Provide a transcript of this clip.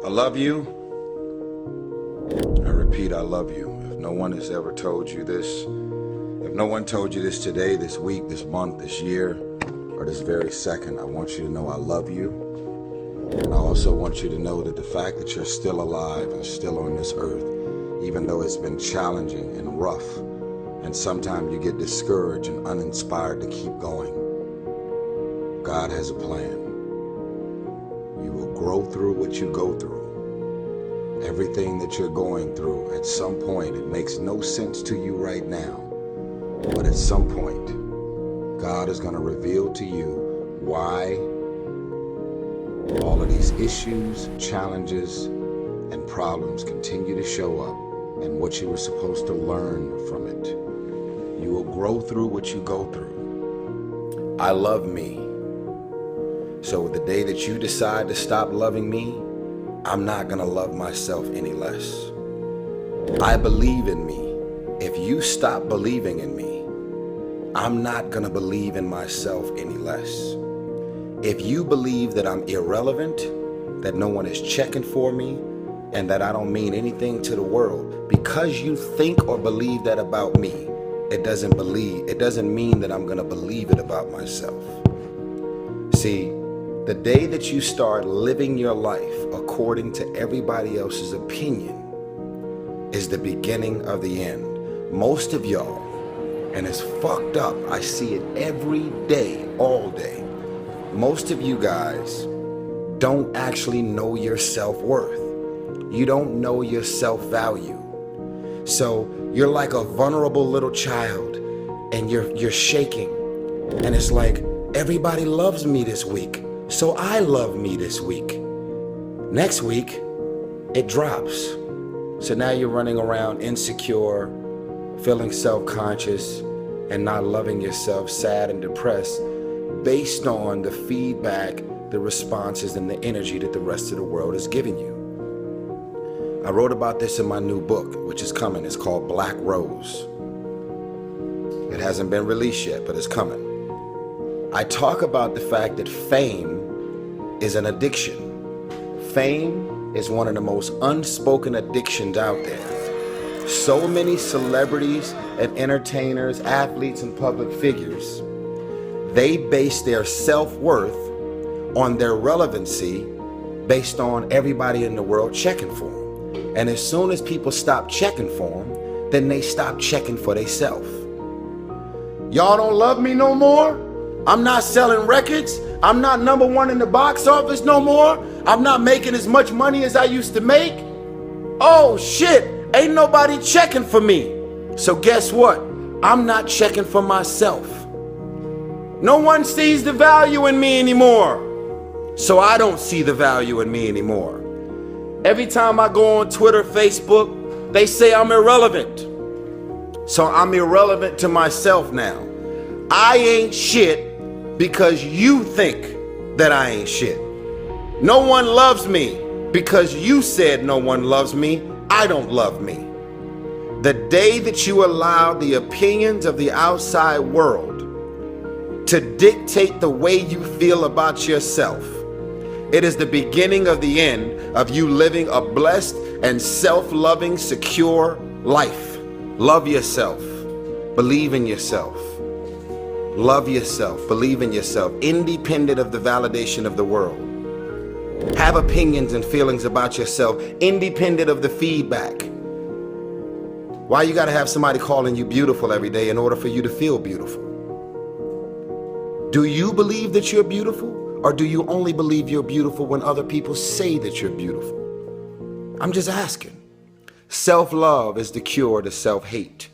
I love you. I repeat, I love you. If no one has ever told you this, if no one told you this today, this week, this month, this year, or this very second, I want you to know I love you. And I also want you to know that the fact that you're still alive and still on this earth, even though it's been challenging and rough, and sometimes you get discouraged and uninspired to keep going, God has a plan. You will grow through what you go through. Everything that you're going through, at some point, it makes no sense to you right now. But at some point, God is going to reveal to you why all of these issues, challenges, and problems continue to show up and what you were supposed to learn from it. You will grow through what you go through. I love me. So the day that you decide to stop loving me, I'm not gonna love myself any less. I believe in me. If you stop believing in me, I'm not gonna believe in myself any less. If you believe that I'm irrelevant, that no one is checking for me, and that I don't mean anything to the world, because you think or believe that about me, it doesn't mean that I'm gonna believe it about myself. See, the day that you start living your life according to everybody else's opinion is the beginning of the end. Most of y'all, and it's fucked up, I see it every day, all day. Most of you guys don't actually know your self-worth. You don't know your self-value. So you're like a vulnerable little child and you're shaking. And it's like, everybody loves me this week, so I love me this week. Next week, it drops. So now you're running around insecure, feeling self-conscious, and not loving yourself, sad and depressed, based on the feedback, the responses, and the energy that the rest of the world is giving you. I wrote about this in my new book, which is coming. It's called Black Rose. It hasn't been released yet, but it's coming. I talk about the fact that fame is an addiction. Fame is one of the most unspoken addictions out there. So many celebrities and entertainers, athletes, and public figures, they base their self-worth on their relevancy based on everybody in the world checking for them. And as soon as people stop checking for them, then they stop checking for themselves. Y'all don't love me no more? I'm not selling records. I'm not #1 in the box office no more. I'm not making as much money as I used to make. Oh shit, ain't nobody checking for me. So guess what? I'm not checking for myself. No one sees the value in me anymore. So I don't see the value in me anymore. Every time I go on Twitter, Facebook, they say I'm irrelevant. So I'm irrelevant to myself now. I ain't shit because you think that I ain't shit. No one loves me because you said no one loves me. I don't love me. The day that you allow the opinions of the outside world to dictate the way you feel about yourself, it is the beginning of the end of you living a blessed and self-loving, secure life. Love yourself. Believe in yourself. Love yourself. Believe in yourself, independent of the validation of the world. Have opinions and feelings about yourself, independent of the feedback. Why you gotta have somebody calling you beautiful every day in order for you to feel beautiful? Do you believe that you're beautiful? Or do you only believe you're beautiful when other people say that you're beautiful? I'm just asking. Self-love is the cure to self-hate.